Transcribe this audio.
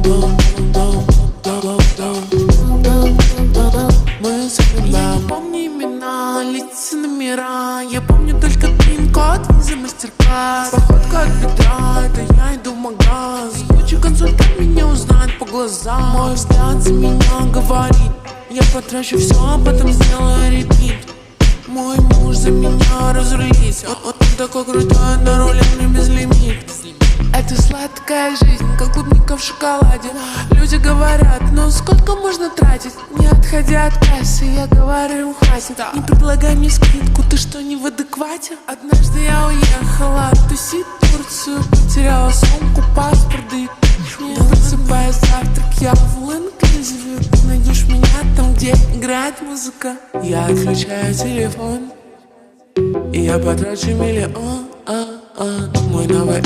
Мы запоминаем. Я не помню имена, лица, номера. Я помню только пин-код, виза, мастер-класс. Походка от бедра, это я иду в магаз. Куча консультант меня узнает по глазам. Мой взгляд за меня говорит: я потрачу все, а потом сделаю репит. Мой муж за меня разрулится. Он такой крутой, на руле мне безлимит. Это сладкая жизнь, как клубника в шоколаде. Люди говорят: ну сколько можно тратить? Не отходя от кассы, я говорю: хватит. Не предлагай мне скидку, ты что, не в адеквате? Однажды я уехала тусить в Турцию, потеряла сумку, паспорт, да и не высыпая завтрак, я в all-inclusive. Ты найдешь меня там, где играет музыка. Я отключаю телефон, и я потрачу миллион. Мой новый